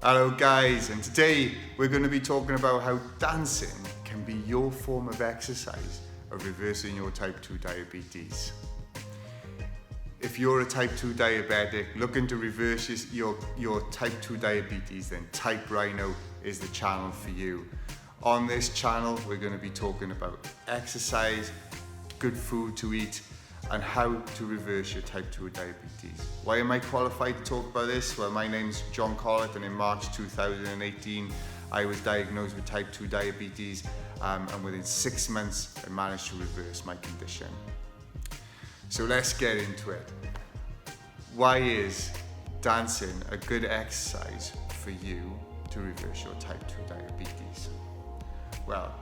Hello guys, and today we're going to be talking about how dancing can be your form of exercise of reversing your type 2 diabetes. If you're a type 2 diabetic looking to reverse your type 2 diabetes, then Type Rhino is the channel for you. On this channel we're going to be talking about exercise, good food to eat, and how to reverse your type 2 diabetes. Why am I qualified to talk about this? Well, my name's John Collett, and in March 2018 I was diagnosed with type 2 diabetes, and within 6 months I managed to reverse my condition. So let's get into it. Why is dancing a good exercise for you to reverse your type 2 diabetes? Well,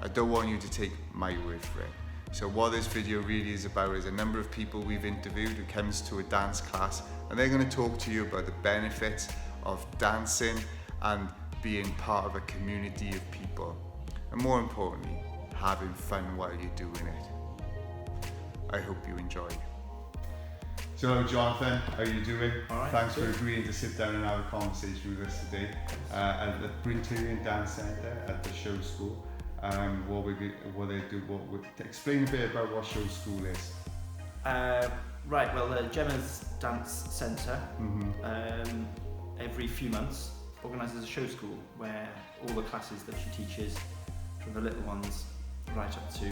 I don't want you to take my word for it. So what this video really is about is a number of people we've interviewed who comes to a dance class, and they're going to talk to you about the benefits of dancing and being part of a community of people, and more importantly, having fun while you're doing it. I hope you enjoy. So hello Jonathan, how are you doing? All right, thanks for agreeing to sit down and have a conversation with us today at the Brytirion Dance Center at the show school. Explain a bit about what show school is. Right, well, the Gemma's Dance Center every few months organises a show school where all the classes that she teaches, from the little ones right up to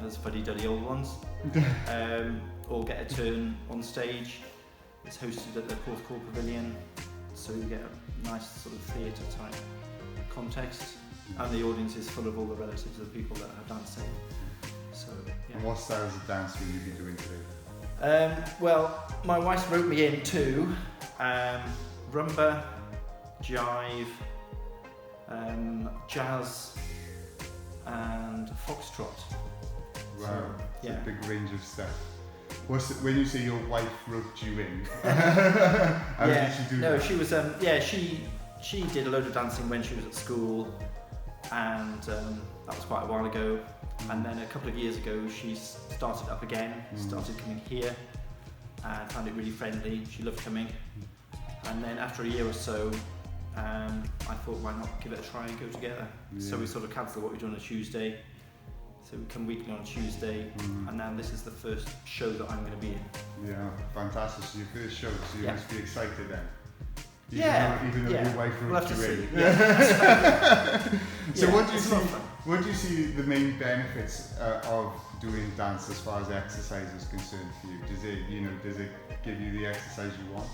those fuddy-duddy old ones, all get a turn on stage. It's hosted at the Fourth Court Pavilion, so you get a nice sort of theatre type context. And the audience is full of all the relatives of the people that have dancing. So, yeah. And what styles of dance will you be doing today? Well, my wife wrote me in too. Rumba, jive, jazz, and foxtrot. Wow, so, it's a big range of stuff. When you say your wife wrote you in, how did she do that? No, she was. She did a load of dancing when she was at school. And that was quite a while ago, and then a couple of years ago she started up again, started coming here and found it really friendly. She loved coming, and then after a year or so I thought, why not give it a try and go together. So we sort of cancelled what we do on a Tuesday, so we come weekly on a Tuesday, and now this is the first show that I'm going to be in. Yeah, fantastic. So your first show, so you must be excited then. Even though your wife wrote you in. So what do you see the main benefits of doing dance as far as exercise is concerned for you? Does it give you the exercise you want?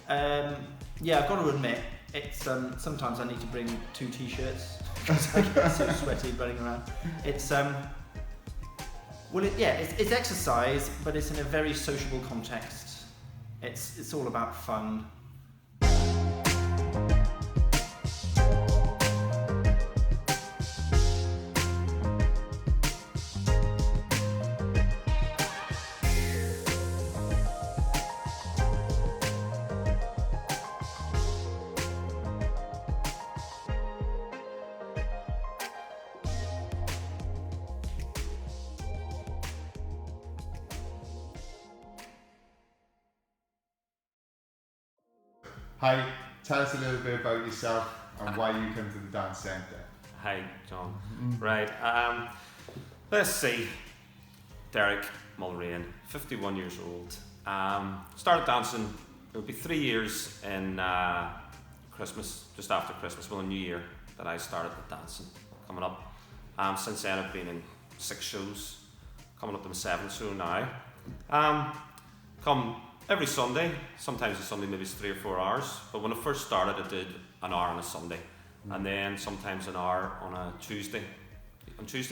I've got to admit, it's sometimes I need to bring 2 t-shirts because I get so sweaty running around. It's it's exercise, but it's in a very sociable context. It's all about fun. Hi, tell us a little bit about yourself and why you come to the dance centre. Hi, John. Right, let's see. Derek Mulrain, 51 years old. Started dancing, it would be 3 years in Christmas, just after Christmas, well, New Year, that I started dancing coming up. Since then I've been in 6 shows, coming up to my 7th show now. Come every Sunday, sometimes a Sunday maybe it's 3 or 4 hours, but when I first started I did an hour on a Sunday, and then sometimes an hour on a Tuesday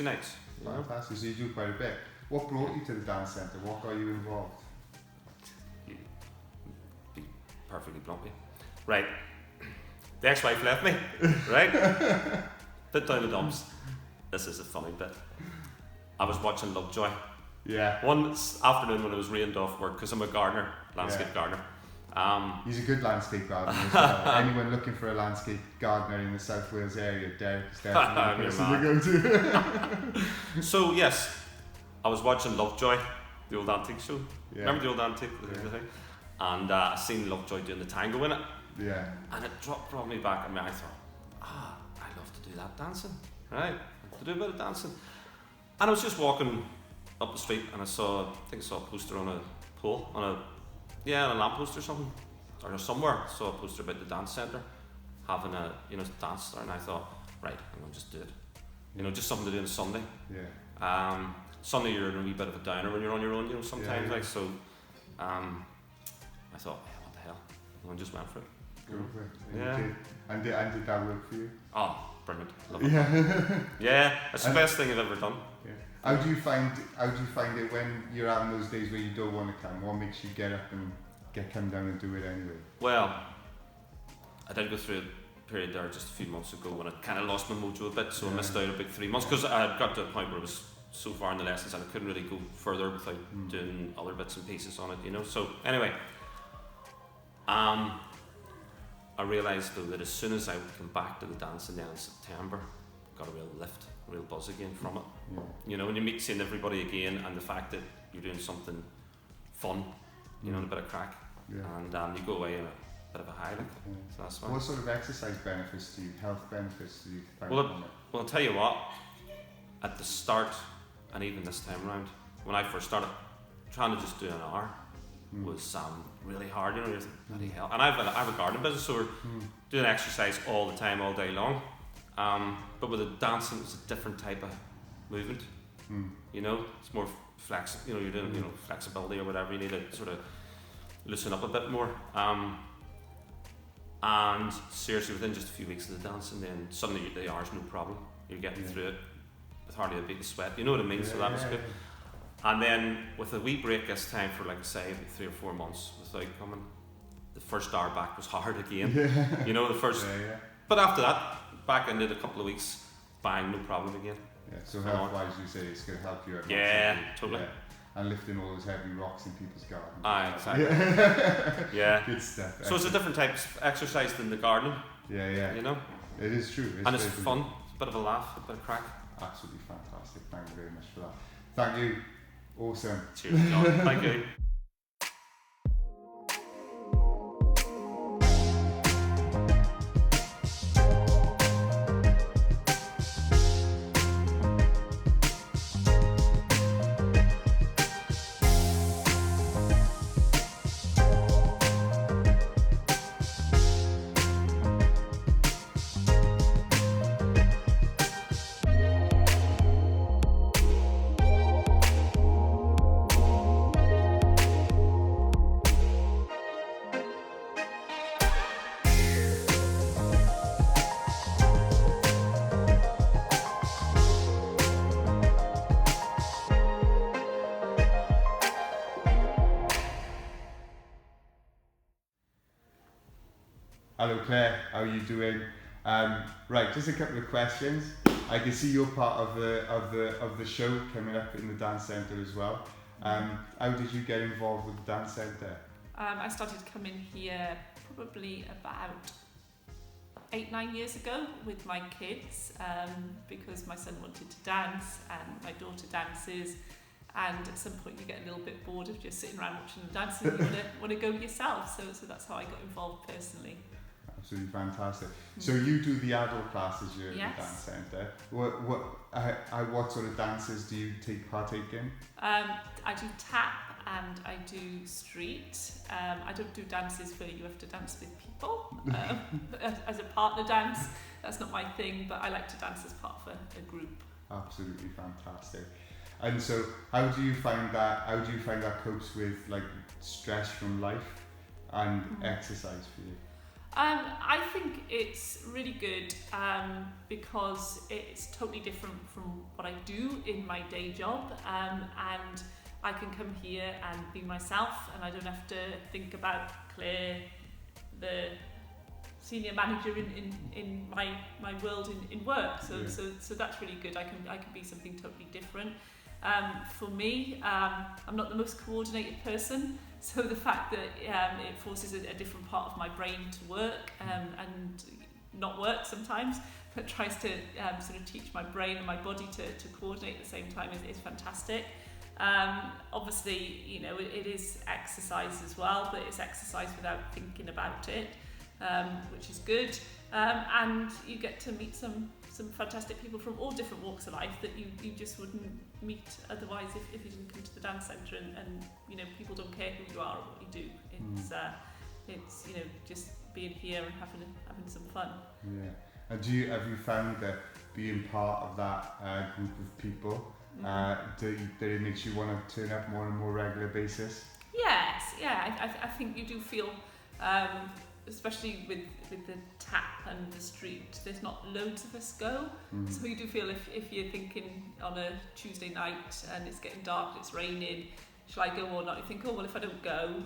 nights. Fantastic, so you do quite a bit. What brought you to the dance centre? What got you involved? Be perfectly blunt with you. Right, the ex-wife left me, right? Bit down the dumps. This is a funny bit. I was watching Lovejoy. Yeah. One afternoon when I was rained off work, because I'm a gardener, landscape gardener. He's a good landscape gardener as well. Anyone looking for a landscape gardener in the South Wales area, Derek is definitely the person to go to. So yes, I was watching Lovejoy, the old antique show. Yeah. Remember the old antique thing? And I seen Lovejoy doing the tango in it. Yeah. And it brought me back. I mean, I thought, I love to do that dancing, right? I love to do a bit of dancing. And I was just walking up the street and I saw a poster on a pole, on a lamppost or something, or somewhere. I saw a poster about the dance centre having a dance there, and I thought, right, I'm going to just do it. Just something to do on Sunday. Yeah. Sunday you're in a wee bit of a downer when you're on your own, sometimes, Yeah. like, so I thought, hey, what the hell? And I just went for it. Go for it. Yeah. And did that work for you? Oh, brilliant. Love it. Yeah. Yeah, it's the best thing I've ever done. Yeah. How do you find it when you're having those days where you don't want to come? What makes you get up and come down and do it anyway? Well, I did go through a period there just a few months ago when I kind of lost my mojo a bit, so I missed out about 3 months because I had got to a point where I was so far in the lessons and I couldn't really go further without doing other bits and pieces on it, So anyway, I realised though that as soon as I came back to the dancing then in September, got a real lift, a real buzz again from it. Yeah. When you seeing everybody again and the fact that you're doing something fun, and a bit of crack, and you go away in a bit of a high, so that's why. What sort of exercise benefits health benefits do you find Well, from it? Well, I'll tell you what, at the start, and even this time around, when I first started, trying to just do an hour was really hard, you're thinking, bloody hell. And I have a garden business, so we're doing exercise all the time, all day long. But with the dancing, it's a different type of movement. It's more flexible, you're doing, flexibility or whatever, you need to sort of loosen up a bit more. And seriously, within just a few weeks of the dancing, then suddenly the hour's no problem. You're getting through it with hardly a beat of sweat, you know what I mean? So that was good. And then with a wee break this time for, like I say, about 3 or 4 months without coming, the first hour back was hard again. The first. But after that, back into a couple of weeks, bang, no problem again. Yeah. So health-wise, you say it's going to help you out. Yeah, totally. Yeah. And lifting all those heavy rocks in people's gardens. Exactly. Yeah. Good stuff. So it's a different type of exercise than the gardening. Yeah. It is true. It's fun. It's a bit of a laugh, a bit of crack. Absolutely fantastic. Thank you very much for that. Thank you. Awesome. Cheers, John. Thank you. Hello Claire, how are you doing? Right, just a couple of questions. I can see you're part of the show coming up in the dance centre as well. How did you get involved with the dance centre? I started coming here probably about 8-9 years ago with my kids because my son wanted to dance and my daughter dances, and at some point you get a little bit bored of just sitting around watching the dancing and you want to go yourself, so that's how I got involved personally. Absolutely fantastic. So you do the adult classes here at the dance centre. What sort of dances do you partake in? I do tap and I do street. I don't do dances where you have to dance with people as a partner dance. That's not my thing, but I like to dance as part of a group. Absolutely fantastic. And so, how do you find that copes with like stress from life and exercise for you? I think it's really good because it's totally different from what I do in my day job, and I can come here and be myself, and I don't have to think about Claire, the senior manager in my world in work. So that's really good. I can be something totally different. For me, I'm not the most coordinated person, so the fact that it forces a different part of my brain to work and not work sometimes, but tries to sort of teach my brain and my body to coordinate at the same time is fantastic. Obviously, it is exercise as well, but it's exercise without thinking about it. which is good. And you get to meet some fantastic people from all different walks of life that you just wouldn't meet otherwise if you didn't come to the dance centre, and you know, people don't care who you are or what you do. It's you know, just being here and having some fun. Yeah. And have you found that being part of that group of people, that it makes you want to turn up more on a more regular basis? Yes, yeah, I think you do feel, especially with the tap and the street, there's not loads of us go, so you do feel if you're thinking on a Tuesday night and it's getting dark, it's raining, shall I go or not? You think, oh well, if I don't go,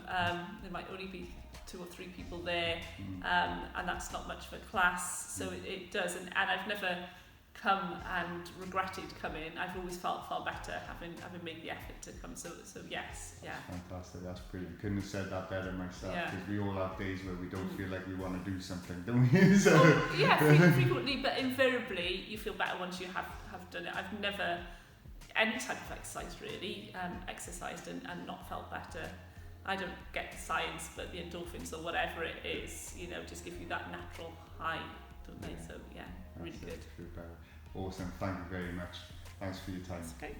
there might only be 2 or 3 people there, and that's not much of a class, so it does, and I've never come and regretted coming. I've always felt far better having made the effort to come, so yes, yeah. Fantastic, that's brilliant. Couldn't have said that better myself, Yeah. because we all have days where we don't feel like we want to do something, don't we? So Well, yeah, frequently, but invariably you feel better once you have done it. I've never, any type of exercise really, exercised and not felt better. I don't get the science, but the endorphins or whatever it is, you know, just give you that natural high, don't they? So yeah, really good. Awesome, thank you very much. Thanks for your time. That's okay.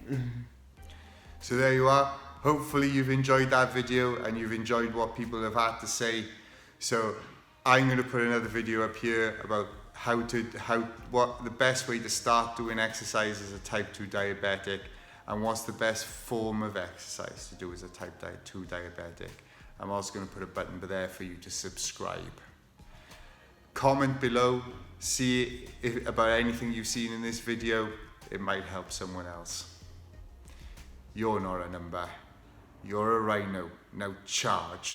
So there you are. Hopefully you've enjoyed that video and you've enjoyed what people have had to say. So I'm going to put another video up here about what the best way to start doing exercise as a type 2 diabetic, and what's the best form of exercise to do as a type 2 diabetic. I'm also going to put a button there for you to subscribe. Comment below, see about anything you've seen in this video. It might help someone else. You're not a number, you're a rhino. Now charge.